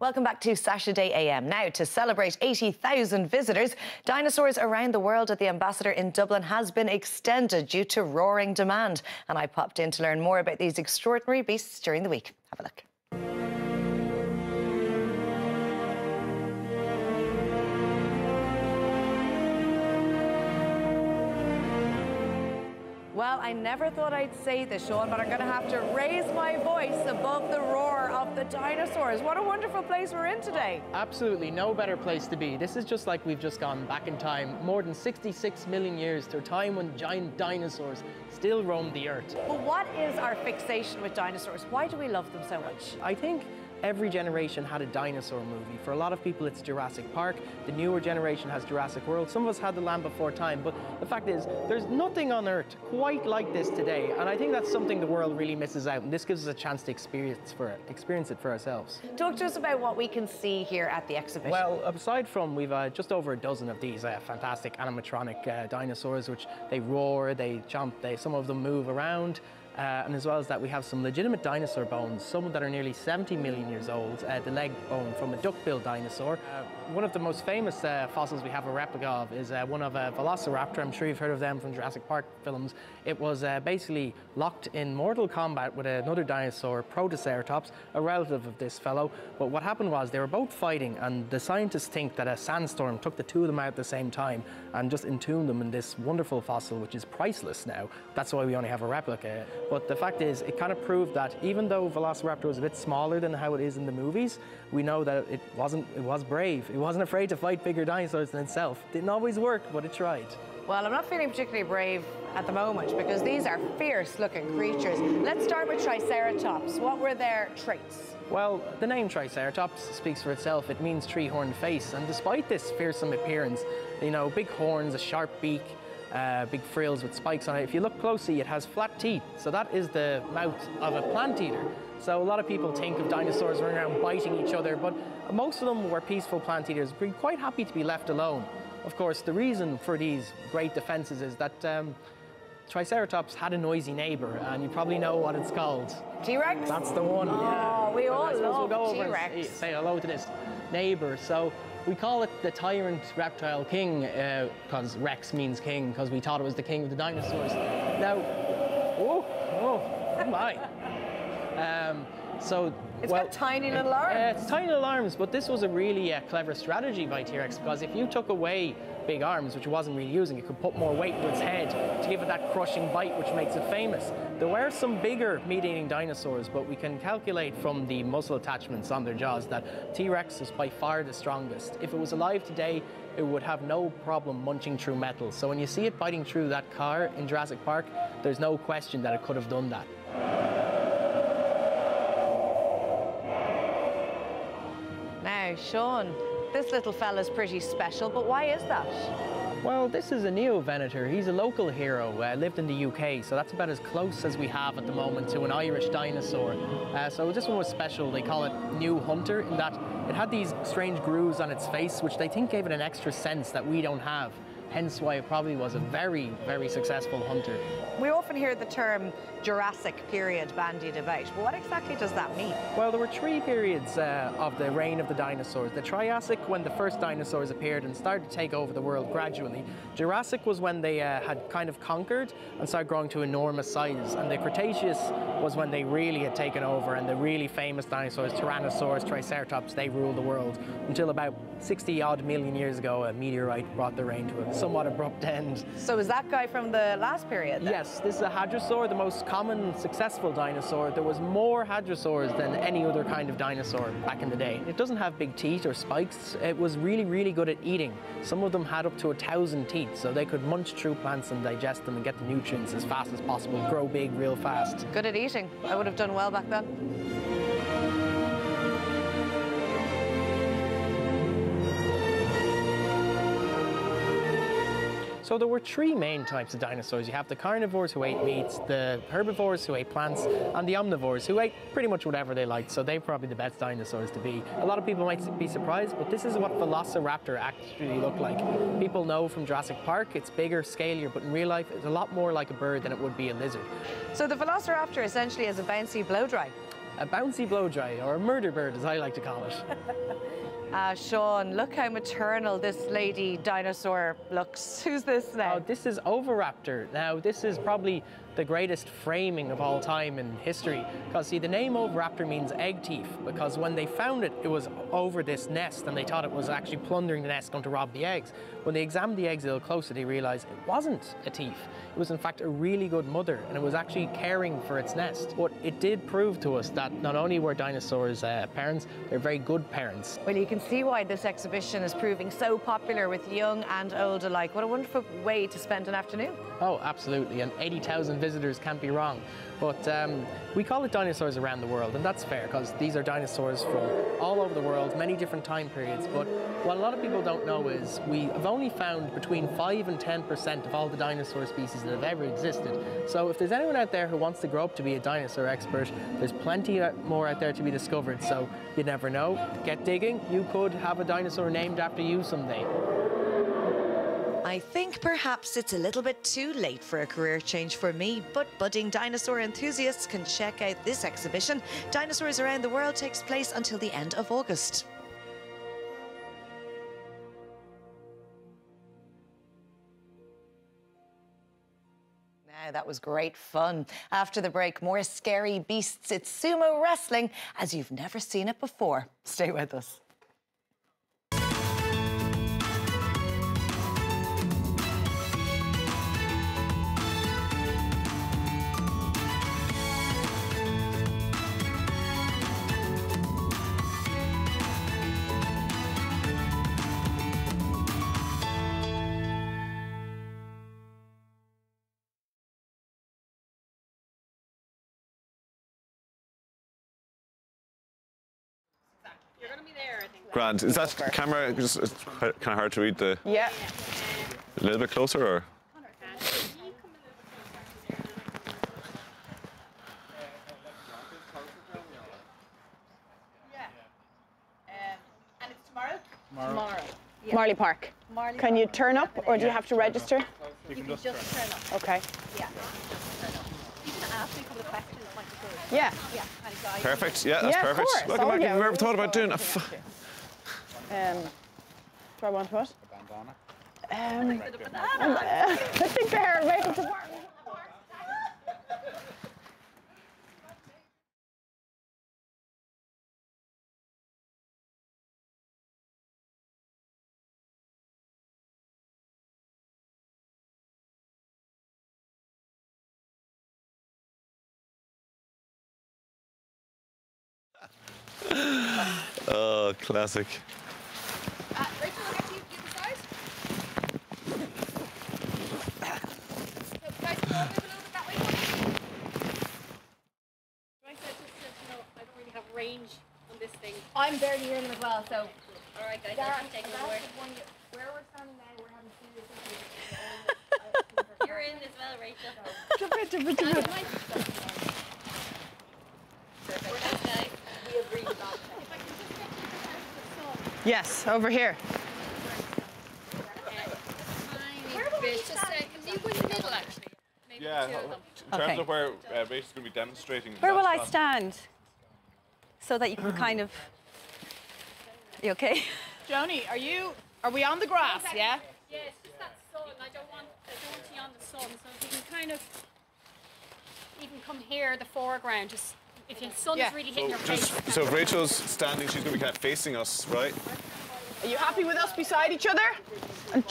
Welcome back to Saturday AM. Now, to celebrate 80,000 visitors, Dinosaurs Around the World at the Ambassador in Dublin has been extended due to roaring demand. And I popped in to learn more about these extraordinary beasts during the week. Have a look. Well, I never thought I'd say this, Sean, but I'm going to have to raise my voice above the roar of the dinosaurs. What a wonderful place we're in today. Absolutely, no better place to be. This is just like we've just gone back in time, more than 66 million years to a time when giant dinosaurs still roamed the earth. But what is our fixation with dinosaurs? Why do we love them so much? I think every generation had a dinosaur movie. For a lot of people, it's Jurassic Park. The newer generation has Jurassic World. Some of us had The Land Before Time, but the fact is, there's nothing on Earth quite like this today, and I think that's something the world really misses out, and this gives us a chance to experience it for ourselves. Talk to us about what we can see here at the exhibition. Well, aside from, we've just over a dozen of these fantastic animatronic dinosaurs, which they roar, they jump, some of them move around. And as well as that, we have some legitimate dinosaur bones, some that are nearly 70 million years old, the leg bone from a duck-billed dinosaur. One of the most famous fossils we have a replica of is one of a Velociraptor. I'm sure you've heard of them from Jurassic Park films. It was basically locked in mortal combat with another dinosaur, Triceratops, a relative of this fellow. But what happened was they were both fighting, and the scientists think that a sandstorm took the two of them out at the same time and just entombed them in this wonderful fossil, which is priceless now. That's why we only have a replica. But the fact is, it kind of proved that even though Velociraptor was a bit smaller than how it is in the movies, we know that it was brave. It wasn't afraid to fight bigger dinosaurs than itself. Didn't always work, but it tried. Well, I'm not feeling particularly brave at the moment because these are fierce-looking creatures. Let's start with Triceratops. What were their traits? Well, the name Triceratops speaks for itself. It means three-horned face, and despite this fearsome appearance, you know, big horns, a sharp beak, big frills with spikes on it. If you look closely, it has flat teeth, so that is the mouth of a plant eater. So a lot of people think of dinosaurs running around biting each other, but most of them were peaceful plant eaters, being quite happy to be left alone. Of course, the reason for these great defenses is that Triceratops had a noisy neighbor, and you probably know what it's called. T-Rex? That's the one. Oh, yeah. we all we'll love T-Rex. And say hello to this neighbor. So we call it the tyrant reptile king, because Rex means king, because we thought it was the king of the dinosaurs. Now, oh my. It's got tiny little arms. It's tiny little arms, but this was a really clever strategy by T-Rex, because if you took away big arms, which it wasn't really using, it could put more weight to its head to give it that crushing bite, which makes it famous. There were some bigger meat-eating dinosaurs, but we can calculate from the muscle attachments on their jaws that T-Rex is by far the strongest. If it was alive today, it would have no problem munching through metal. So when you see it biting through that car in Jurassic Park, there's no question that it could have done that. Now, Sean, this little fella's pretty special, but why is that? Well, this is a Neovenator. He's a local hero, lived in the UK, so that's about as close as we have at the moment to an Irish dinosaur. So this one was special. They call it New Hunter, in that it had these strange grooves on its face, which they think gave it an extra sense that we don't have. Hence why it probably was a very, very successful hunter. We often hear the term Jurassic period bandied about, but what exactly does that mean? Well, there were three periods of the reign of the dinosaurs. The Triassic, when the first dinosaurs appeared and started to take over the world gradually. Jurassic was when they had kind of conquered and started growing to enormous sizes. And the Cretaceous was when they really had taken over, and the really famous dinosaurs, Tyrannosaurus, Triceratops, they ruled the world until about 60-odd million years ago, a meteorite brought the reign to a somewhat abrupt end. So is that guy from the last period then? Yes, this is a hadrosaur, the most common successful dinosaur. There was more hadrosaurs than any other kind of dinosaur back in the day. It doesn't have big teeth or spikes. It was really, really good at eating. Some of them had up to 1,000 teeth, so they could munch through plants and digest them and get the nutrients as fast as possible, grow big real fast. Good at eating. I would have done well back then. So there were three main types of dinosaurs. You have the carnivores who ate meats, the herbivores who ate plants, and the omnivores who ate pretty much whatever they liked. So they're probably the best dinosaurs to be. A lot of people might be surprised, but this is what Velociraptor actually looked like. People know from Jurassic Park it's bigger, scalier, but in real life it's a lot more like a bird than it would be a lizard. So the Velociraptor essentially is a bouncy blow-dry. a bouncy blow dry, or a murder bird, as I like to call it. Sean, look how maternal this lady dinosaur looks. Who's this now? Oh, this is Oviraptor. Now, this is probably the greatest framing of all time in history. Because, see, the name Oviraptor means egg thief, because when they found it, it was over this nest, and they thought it was actually plundering the nest, going to rob the eggs. When they examined the eggs a little closer, they realized it wasn't a thief. It was, in fact, a really good mother, and it was actually caring for its nest. But it did prove to us that not only were dinosaurs parents, they're very good parents. Well, you can see why this exhibition is proving so popular with young and old alike. What a wonderful way to spend an afternoon. Oh, absolutely, and 80,000 visitors can't be wrong. But we call it Dinosaurs Around the World, and that's fair, because these are dinosaurs from all over the world, many different time periods. But what a lot of people don't know is we have only found between 5 and 10% of all the dinosaur species that have ever existed. So if there's anyone out there who wants to grow up to be a dinosaur expert, there's plenty more out there to be discovered, so you never know. Get digging, you could have a dinosaur named after you someday. I think perhaps it's a little bit too late for a career change for me, but budding dinosaur enthusiasts can check out this exhibition. Dinosaurs Around the World takes place until the end of August. Now, that was great fun. After the break, more scary beasts. It's sumo wrestling as you've never seen it before. Stay with us. You're going to be there, I think. Grant, is that camera just kind of hard to read? Yeah. A little bit closer, or? Yeah. And it's tomorrow? Tomorrow. Yeah. Marley Park. Marley Can you Park. turn up, or do you have to register? You can just turn up. Okay. Yeah. You can ask me a couple of questions, might be good. Yeah. Yeah. And guide you. Perfect. Yeah, that's Yeah, of perfect. course. Welcome Oh, back. yeah, Have you ever we'll thought about doing a? Do I want what? Banana. I think they're ready to work. Oh, classic. Rachel, I'll get you the size. So, guys, go over a little bit that way. I said just to know, I don't really have range on this thing. I'm barely hearing them as well, so. All right, guys, I'll take the word. Where we're standing now, we're having serious issues. You're in as well, Rachel. Perfect, guys. We have really bad time. If I can just get you out of the sun. Yes, over here. Tiny bit. Just can you go in the middle, actually? Maybe Yeah, the two of them. in terms Okay. of where Rachel's going to be demonstrating. Where will that's I stand? So that you can kind of. You okay? Joni, are we on the grass, yeah? Yeah, it's just that sun. I don't want you on the sun. So if you can kind of even come here, the foreground, just if your sun's really hitting your face. So if Rachel's standing, she's going to be kind of facing us, right? Are you happy with us beside each other? And